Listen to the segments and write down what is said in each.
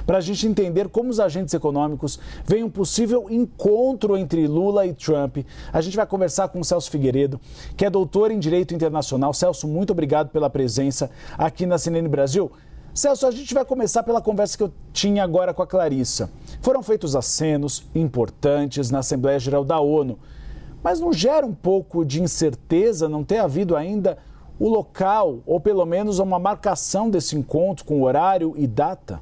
para a gente entender como os agentes econômicos veem um possível encontro entre Lula e Trump. A gente vai conversar com o Celso Figueiredo, que é doutor em Direito Internacional. Celso, muito obrigado pela presença aqui na CNN Brasil. Celso, a gente vai começar pela conversa que eu tinha agora com a Clarissa. Foram feitos acenos importantes na Assembleia Geral da ONU, mas não gera um pouco de incerteza não ter havido ainda o local, ou pelo menos uma marcação desse encontro com horário e data?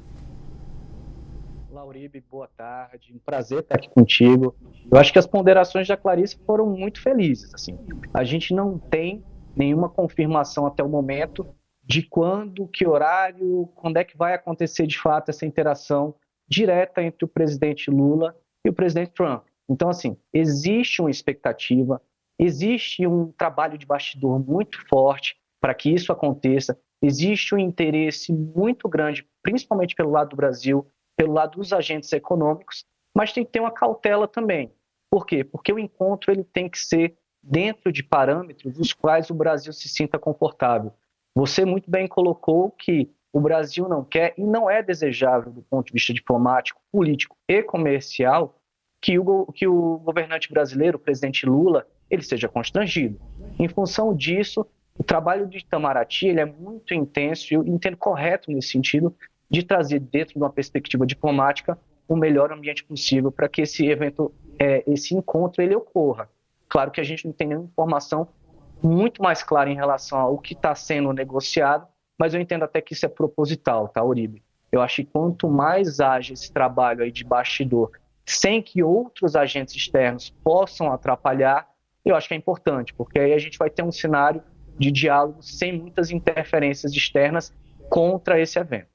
Lauribe, boa tarde, um prazer estar aqui contigo. Eu acho que as ponderações da Clarissa foram muito felizes. Assim. A gente não tem nenhuma confirmação até o momento de quando, que horário, quando é que vai acontecer de fato essa interação direta entre o presidente Lula e o presidente Trump. Então, assim, existe uma expectativa, existe um trabalho de bastidor muito forte para que isso aconteça, existe um interesse muito grande, principalmente pelo lado do Brasil, pelo lado dos agentes econômicos, mas tem que ter uma cautela também. Por quê? Porque o encontro ele tem que ser dentro de parâmetros dos quais o Brasil se sinta confortável. Você muito bem colocou que o Brasil não quer e não é desejável do ponto de vista diplomático, político e comercial que o governante brasileiro, o presidente Lula, ele seja constrangido. Em função disso, o trabalho de Itamaraty ele é muito intenso e eu entendo correto nesse sentido de trazer dentro de uma perspectiva diplomática o melhor ambiente possível para que esse evento, esse encontro ele ocorra. Claro que a gente não tem nenhuma informação muito mais clara em relação ao que está sendo negociado, mas eu entendo até que isso é proposital, tá, Uribe? Eu acho que quanto mais haja esse trabalho aí de bastidor, sem que outros agentes externos possam atrapalhar, eu acho que é importante, porque aí a gente vai ter um cenário de diálogo sem muitas interferências externas contra esse evento.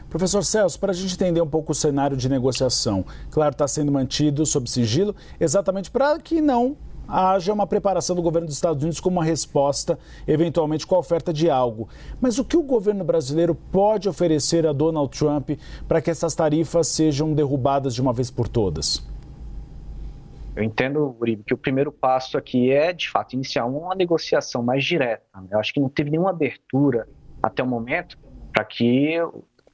Professor Celso, para a gente entender um pouco o cenário de negociação, claro, está sendo mantido sob sigilo, exatamente para que não haja uma preparação do governo dos Estados Unidos como uma resposta, eventualmente, com a oferta de algo. Mas o que o governo brasileiro pode oferecer a Donald Trump para que essas tarifas sejam derrubadas de uma vez por todas? Eu entendo, Uribe, que o primeiro passo aqui é, de fato, iniciar uma negociação mais direta. Eu acho que não teve nenhuma abertura até o momento para que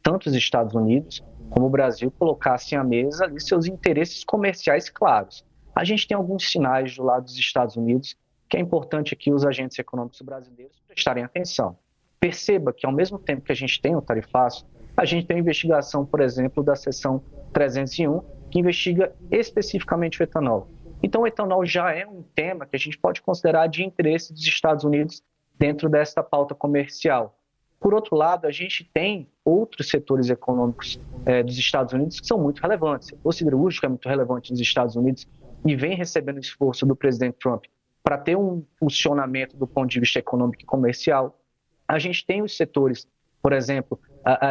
tanto os Estados Unidos como o Brasil colocassem à mesa ali seus interesses comerciais claros. A gente tem alguns sinais do lado dos Estados Unidos que é importante aqui os agentes econômicos brasileiros prestarem atenção. Perceba que, ao mesmo tempo que a gente tem o tarifaço, a gente tem a investigação, por exemplo, da seção 301, que investiga especificamente o etanol. Então, o etanol já é um tema que a gente pode considerar de interesse dos Estados Unidos dentro desta pauta comercial. Por outro lado, a gente tem outros setores econômicos dos Estados Unidos que são muito relevantes. O siderúrgico é muito relevante nos Estados Unidos e vem recebendo esforço do presidente Trump para ter um funcionamento do ponto de vista econômico e comercial. A gente tem os setores, por exemplo,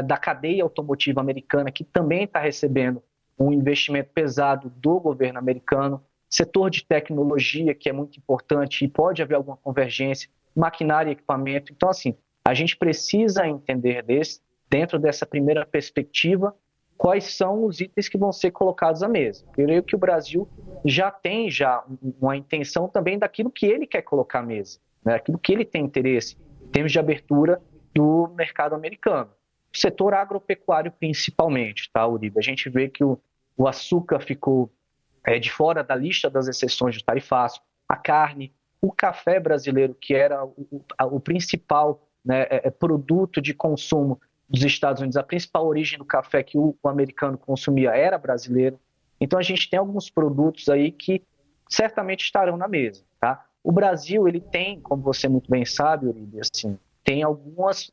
da cadeia automotiva americana, que também está recebendo um investimento pesado do governo americano, setor de tecnologia, que é muito importante e pode haver alguma convergência, maquinária e equipamento. Então, assim, a gente precisa entender dentro dessa primeira perspectiva, quais são os itens que vão ser colocados à mesa. Eu creio que o Brasil já tem uma intenção também daquilo que ele quer colocar à mesa, né? Aquilo que ele tem interesse, em termos de abertura do mercado americano. O setor agropecuário principalmente, tá, Uribe? A gente vê que o açúcar ficou de fora da lista das exceções do tarifaço, a carne, o café brasileiro, que era o principal, né, produto de consumo dos Estados Unidos, a principal origem do café que o americano consumia era brasileiro. Então a gente tem alguns produtos aí que certamente estarão na mesa, tá? O Brasil, ele tem, como você muito bem sabe, Uribe, assim, tem algumas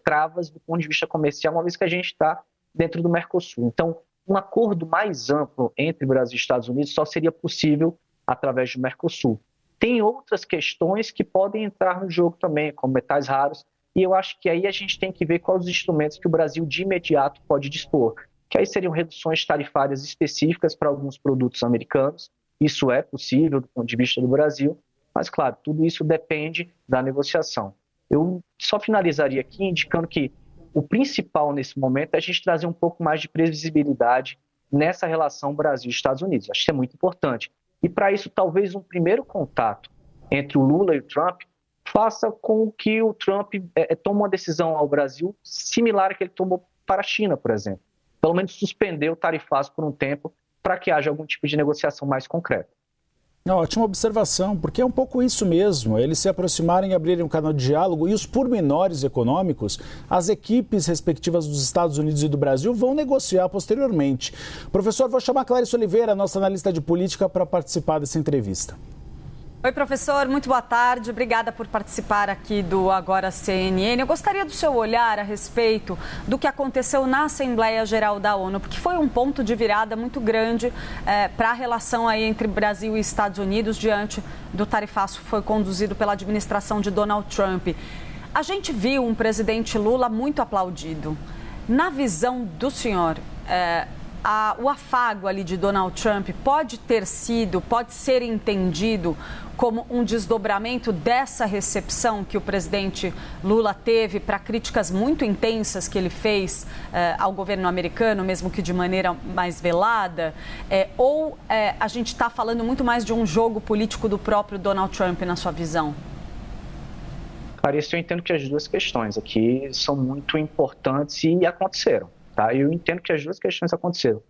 travas do ponto de vista comercial, uma vez que a gente está dentro do Mercosul. Então, um acordo mais amplo entre Brasil e Estados Unidos só seria possível através do Mercosul. Tem outras questões que podem entrar no jogo também, como metais raros, e eu acho que aí a gente tem que ver quais os instrumentos que o Brasil de imediato pode dispor, que aí seriam reduções tarifárias específicas para alguns produtos americanos. Isso é possível do ponto de vista do Brasil, mas, claro, tudo isso depende da negociação. Eu só finalizaria aqui indicando que o principal nesse momento é a gente trazer um pouco mais de previsibilidade nessa relação Brasil-Estados Unidos. Acho que é muito importante. E para isso, talvez um primeiro contato entre o Lula e o Trump faça com que o Trump tome uma decisão ao Brasil similar à que ele tomou para a China, por exemplo. Pelo menos suspender o tarifaço por um tempo para que haja algum tipo de negociação mais concreta. Ótima observação, porque é um pouco isso mesmo, eles se aproximarem e abrirem um canal de diálogo e os pormenores econômicos, as equipes respectivas dos Estados Unidos e do Brasil vão negociar posteriormente. Professor, vou chamar a Clarice Oliveira, nossa analista de política, para participar dessa entrevista. Oi, professor, muito boa tarde. Obrigada por participar aqui do Agora CNN. Eu gostaria do seu olhar a respeito do que aconteceu na Assembleia Geral da ONU, porque foi um ponto de virada muito grande para a relação aí entre Brasil e Estados Unidos diante do tarifaço que foi conduzido pela administração de Donald Trump. A gente viu um presidente Lula muito aplaudido. Na visão do senhor, o afago ali de Donald Trump pode ser entendido como um desdobramento dessa recepção que o presidente Lula teve para críticas muito intensas que ele fez ao governo americano, mesmo que de maneira mais velada? Ou a gente está falando muito mais de um jogo político do próprio Donald Trump, na sua visão? Clarice, eu entendo que as duas questões aqui são muito importantes e aconteceram. Tá? Eu entendo que as duas questões aconteceram.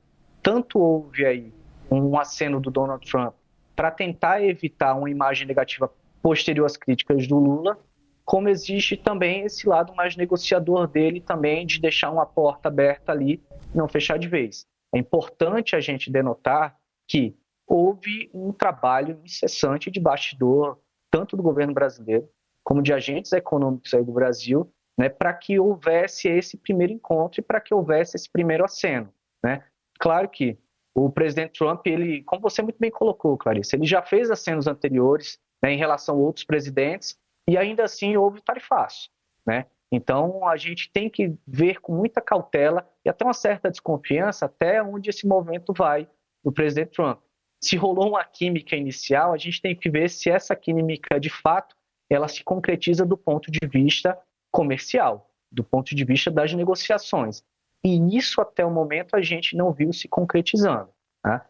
Tanto houve aí um aceno do Donald Trump para tentar evitar uma imagem negativa posterior às críticas do Lula, como existe também esse lado mais negociador dele também, de deixar uma porta aberta ali e não fechar de vez. É importante a gente denotar que houve um trabalho incessante de bastidor, tanto do governo brasileiro como de agentes econômicos aí do Brasil, né, para que houvesse esse primeiro encontro e para que houvesse esse primeiro aceno, né? Claro que o presidente Trump, ele, como você muito bem colocou, Clarice, ele já fez acenos anteriores, né, em relação a outros presidentes e ainda assim houve tarifaço, né? Então a gente tem que ver com muita cautela e até uma certa desconfiança até onde esse movimento vai do presidente Trump. Se rolou uma química inicial, a gente tem que ver se essa química de fato ela se concretiza do ponto de vista comercial, do ponto de vista das negociações. E isso, até o momento, a gente não viu se concretizando. Né?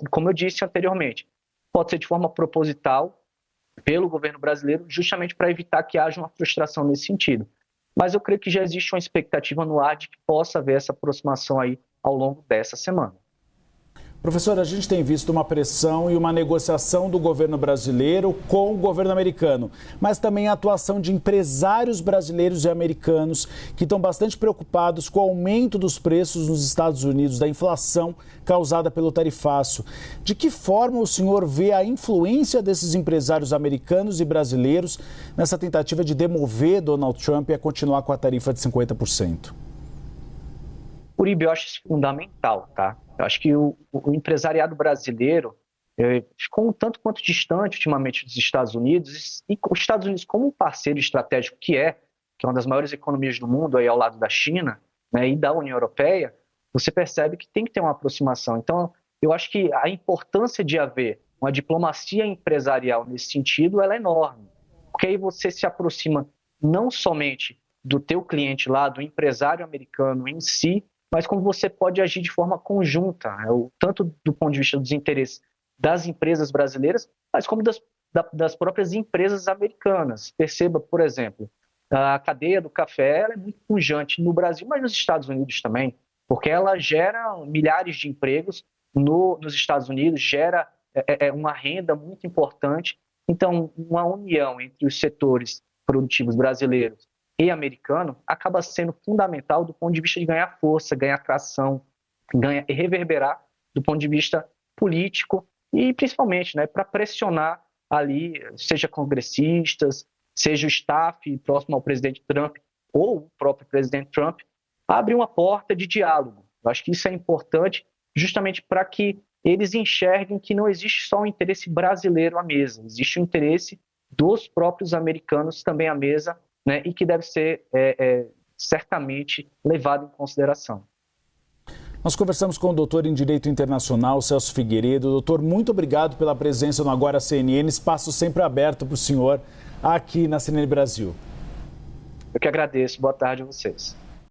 Como eu disse anteriormente, pode ser de forma proposital pelo governo brasileiro, justamente para evitar que haja uma frustração nesse sentido. Mas eu creio que já existe uma expectativa no ar de que possa haver essa aproximação aí ao longo dessa semana. Professor, a gente tem visto uma pressão e uma negociação do governo brasileiro com o governo americano, mas também a atuação de empresários brasileiros e americanos que estão bastante preocupados com o aumento dos preços nos Estados Unidos, da inflação causada pelo tarifaço. De que forma o senhor vê a influência desses empresários americanos e brasileiros nessa tentativa de demover Donald Trump a continuar com a tarifa de 50%? Uribe, eu acho isso fundamental, tá? Eu acho que o empresariado brasileiro ficou um tanto quanto distante ultimamente dos Estados Unidos, e os Estados Unidos, como um parceiro estratégico que é uma das maiores economias do mundo, aí ao lado da China, né, e da União Europeia, você percebe que tem que ter uma aproximação. Então, eu acho que a importância de haver uma diplomacia empresarial nesse sentido, ela é enorme, porque aí você se aproxima não somente do teu cliente lá, do empresário americano em si, mas como você pode agir de forma conjunta, né? Tanto do ponto de vista dos interesses das empresas brasileiras, mas como das próprias empresas americanas. Perceba, por exemplo, a cadeia do café ela é muito pujante no Brasil, mas nos Estados Unidos também, porque ela gera milhares de empregos nos Estados Unidos, gera uma renda muito importante. Então, uma união entre os setores produtivos brasileiros e americano acaba sendo fundamental do ponto de vista de ganhar força, ganhar tração, reverberar do ponto de vista político e principalmente, né, para pressionar ali, seja congressistas, seja o staff próximo ao presidente Trump ou o próprio presidente Trump, abre uma porta de diálogo. Eu acho que isso é importante justamente para que eles enxerguem que não existe só o interesse brasileiro à mesa, existe o interesse dos próprios americanos também à mesa, né, e que deve ser certamente levado em consideração. Nós conversamos com o doutor em Direito Internacional, Celso Figueiredo. Doutor, muito obrigado pela presença no Agora CNN, espaço sempre aberto para o senhor aqui na CNN Brasil. Eu que agradeço. Boa tarde a vocês.